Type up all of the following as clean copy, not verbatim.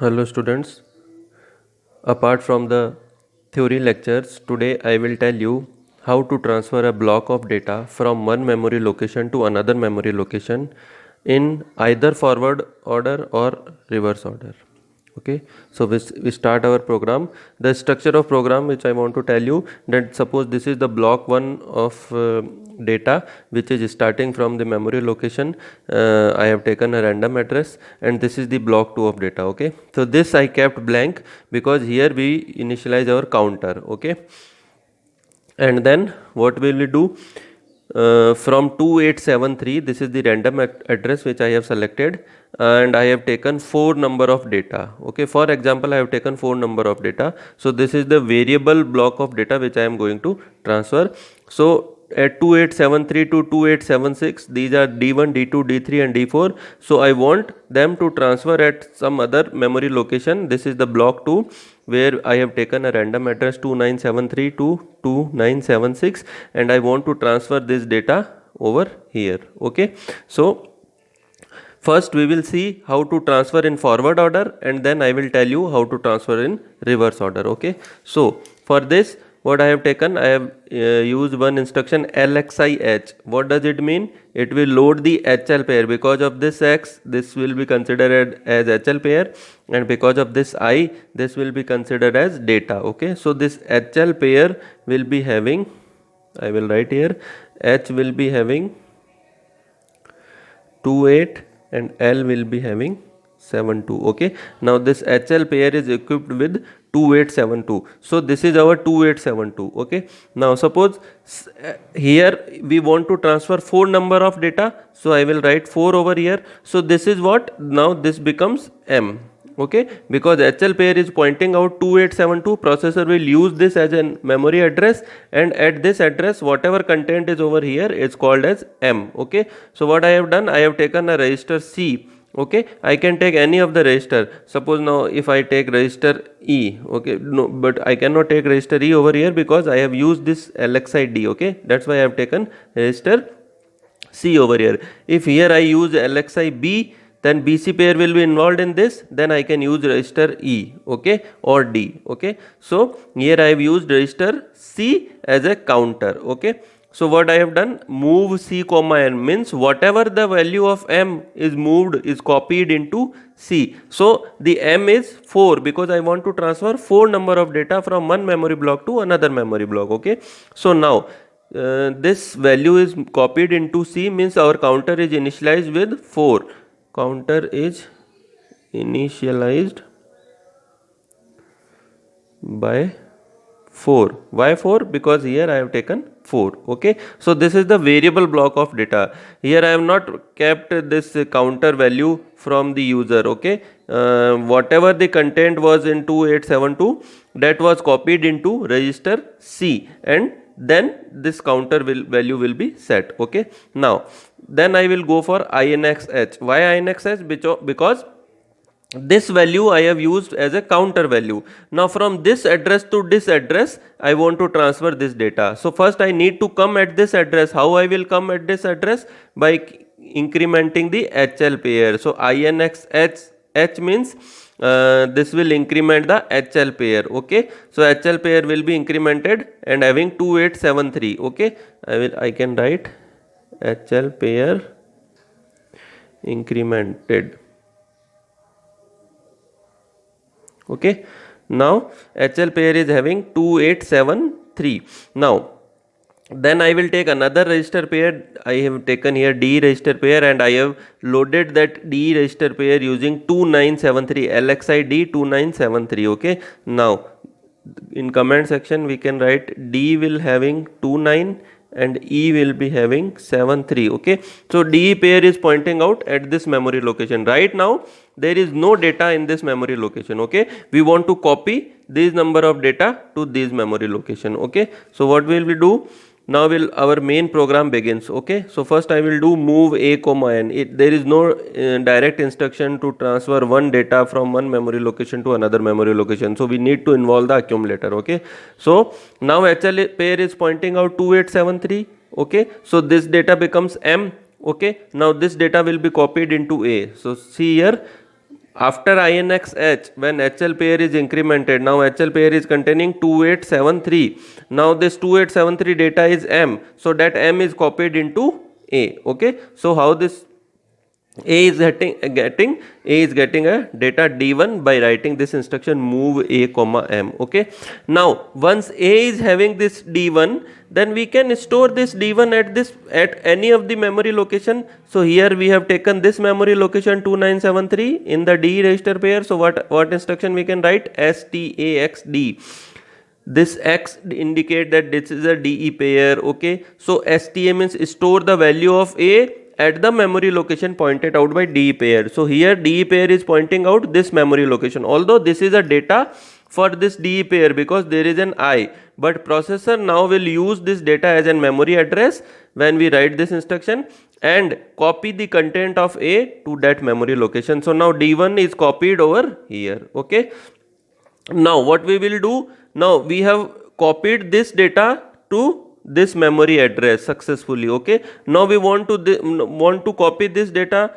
Hello students, apart from the theory lectures, today I will tell you how to transfer a block of data from one memory location to another memory location in either forward order or reverse order. Okay, so we start our program. The structure of program which I want to tell you, that suppose this is the block 1 of data which is starting from the memory location. I have taken a random address, and this is the block 2 of data. Okay, so this I kept blank because here we initialize our counter. Okay, and then what will we do? From 2873, this is the random address which I have selected, and I have taken 4 number of data. Okay, for example, I have taken 4 number of data. So this is the variable block of data which I am going to transfer. So at 2873 to 2876, these are D1, D2, D3 and D4. So I want them to transfer at some other memory location. This is the block 2 where I have taken a random address 2973 to 2976, and I want to transfer this data over here. Okay, so first we will see how to transfer in forward order, and then I will tell you how to transfer in reverse order. Okay, so for this, what I have taken, I have used one instruction LXIH. What does it mean? It will load the HL pair. Because of this X, this will be considered as HL pair, and because of this I, this will be considered as data. Okay, so this HL pair will be having, I will write here, H will be having 28 and L will be having 72. Okay, now this HL pair is equipped with 2872. So this is our 2872. Okay, now suppose here we want to transfer 4 number of data, so I will write 4 over here. So this is what, now this becomes M. Okay, because HL pair is pointing out 2872, processor will use this as a memory address, and at this address whatever content is over here is called as M. Okay, so what I have done, I have taken a register C. Okay, I can take any of the register. Suppose now if I take register E, okay, no, but I cannot take register E over here because I have used this LXI-D. Okay, that's why I have taken register C over here. If here I use LXI-B, then BC pair will be involved in this, then I can use register E, okay, or D. Okay, so here I have used register C as a counter. Okay, so what I have done, move C comma N means whatever the value of M is moved is copied into C. So the M is 4 because I want to transfer 4 number of data from one memory block to another memory block. Okay, so now this value is copied into C, means our counter is initialized with 4. Counter is initialized by 4. Why 4? Because here I have taken 4. Okay, so this is the variable block of data. Here I have not kept this counter value from the user. Okay, whatever the content was in 2872, that was copied into register C, and then this counter value will be set. Okay, now then I will go for INXH. Why INXH? Because this value I have used as a counter value. Now from this address to this address I want to transfer this data. So first I need to come at this address. How I will come at this address? By incrementing the HL pair. So INXH, H means this will increment the HL pair. Okay, so HL pair will be incremented and having 2873. Okay, I can write HL pair incremented. Okay, now HL pair is having 2873. Now then I will take another register pair. I have taken here D register pair, and I have loaded that D register pair using 2973 LXI D 2973. Okay, now in comment section we can write D will having 29 and E will be having 73. Okay, so D pair is pointing out at this memory location. Right now there is no data in this memory location. Okay, we want to copy this number of data to this memory location. Okay, so what will we do? Now will our main program begins. Okay, so first I will do move A comma N. There is no direct instruction to transfer one data from one memory location to another memory location, so we need to involve the accumulator. Okay, so now HL pair is pointing out 2873. Okay, so this data becomes M. Okay, now this data will be copied into A. So see here, After INX-H, when HL pair is incremented, now HL pair is containing 2873. Now this 2873 data is M, so that M is copied into A. Okay, so how this A is getting a data D1 by writing this instruction move A comma M. Okay, now once A is having this D1, then we can store this D1 at any of the memory location. So here we have taken this memory location 2973 in the D register pair. So what instruction we can write? STAXD. This X indicate that this is a DE pair. Okay, so STA means store the value of A at the memory location pointed out by DE pair. So here DE pair is pointing out this memory location, although this is a data for this DE pair because there is an I, but processor now will use this data as a memory address when we write this instruction and copy the content of A to that memory location. So now D1 is copied over here. Okay, now what we will do, now we have copied this data to this memory address successfully. Okay, now we want to copy this data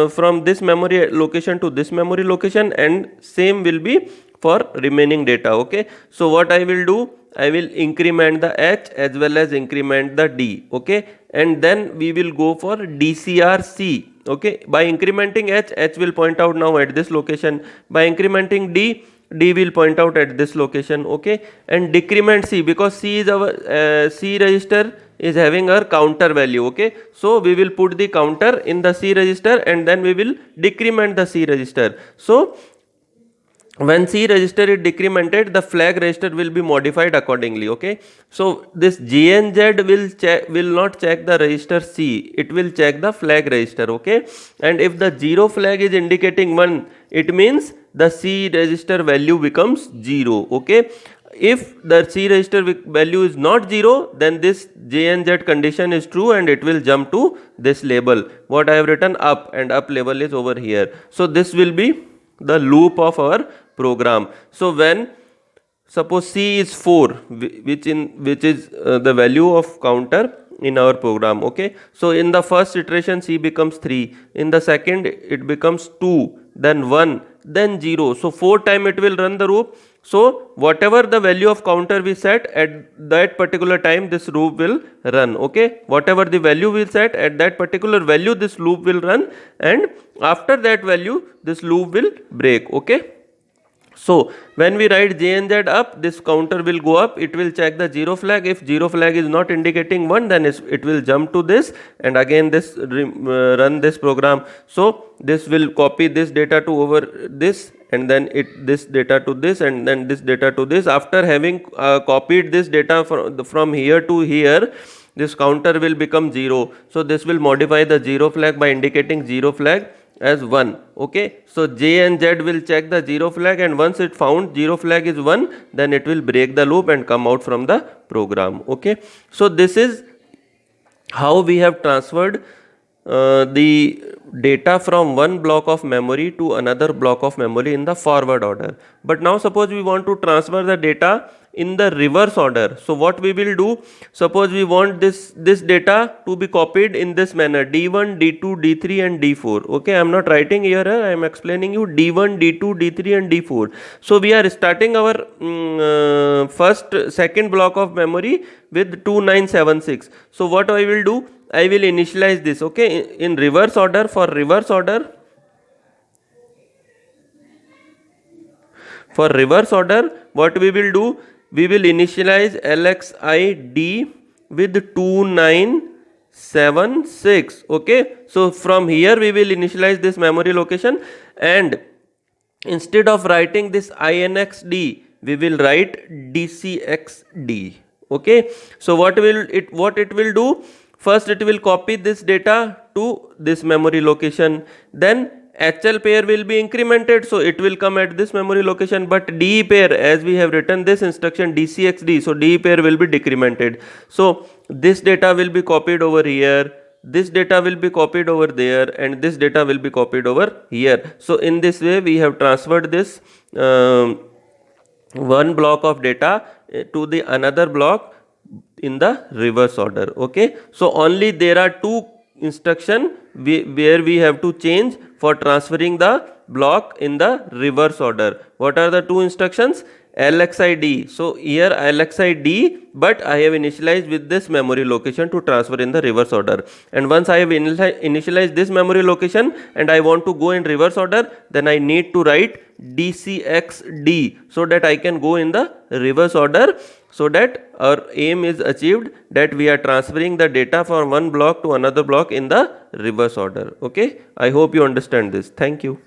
from this memory location to this memory location, and same will be for remaining data. Okay, so what I will do, I will increment the H as well as increment the D. Okay, and then we will go for DCRC. Okay, by incrementing H will point out now at this location. By incrementing D will point out at this location. Okay, and decrement C, because C is our C register is having our counter value. Okay, so we will put the counter in the C register and then we will decrement the C register. So when C register is decremented, the flag register will be modified accordingly. Okay, so this JNZ will not check the register C, it will check the flag register. Okay, and if the 0 flag is indicating 1, it means the C register value becomes 0. Okay, if the C register value is not 0, then this JNZ condition is true and it will jump to this label what I have written up, and up label is over here. So this will be the loop of our program. So when suppose C is 4, which is the value of counter in our program. Okay, so in the first iteration C becomes 3, in the second it becomes 2, then 1, then 0. So 4 times it will run the loop. So whatever the value of counter we set at that particular time, this loop will run. Okay, whatever the value we set at that particular value, this loop will run, and after that value this loop will break. Okay, so when we write JNZ up, this counter will go up, it will check the 0 flag. If 0 flag is not indicating 1, then it will jump to this, and again this run this program. So this will copy this data to over this, and then this data to this, and then this data to this. After having copied this data from here to here, this counter will become 0. So this will modify the 0 flag by indicating 0 flag as 1. Okay, so J and Z will check the 0 flag, and once it found 0 flag is 1, then it will break the loop and come out from the program. Okay, so this is how we have transferred the data from one block of memory to another block of memory in the forward order. But now suppose we want to transfer the data in the reverse order. So what we will do, suppose we want this data to be copied in this manner: D1, D2, D3 and D4. Okay, I am not writing here, I am explaining you D1, D2, D3 and D4. So we are starting our second block of memory with 2976. So what I will do, I will initialize this. Okay, in reverse order. For reverse order, what we will do, we will initialize LXID with 2976. Okay, so from here we will initialize this memory location, and instead of writing this INXD, we will write DCXD. Okay, so what it will do, first it will copy this data to this memory location, then HL pair will be incremented, so it will come at this memory location, but DE pair, as we have written this instruction DCXD, so DE pair will be decremented. So this data will be copied over here, this data will be copied over there, and this data will be copied over here. So in this way we have transferred this one block of data to the another block in the reverse order. Okay, so only there are two instruction where we have to change for transferring the block in the reverse order. What are the two instructions? LXID. So here LXID, but I have initialized with this memory location to transfer in the reverse order. And once I have initialized this memory location and I want to go in reverse order, then I need to write DCXD so that I can go in the reverse order, so that our aim is achieved, that we are transferring the data from one block to another block in the reverse order. Okay, I hope you understand this. Thank you.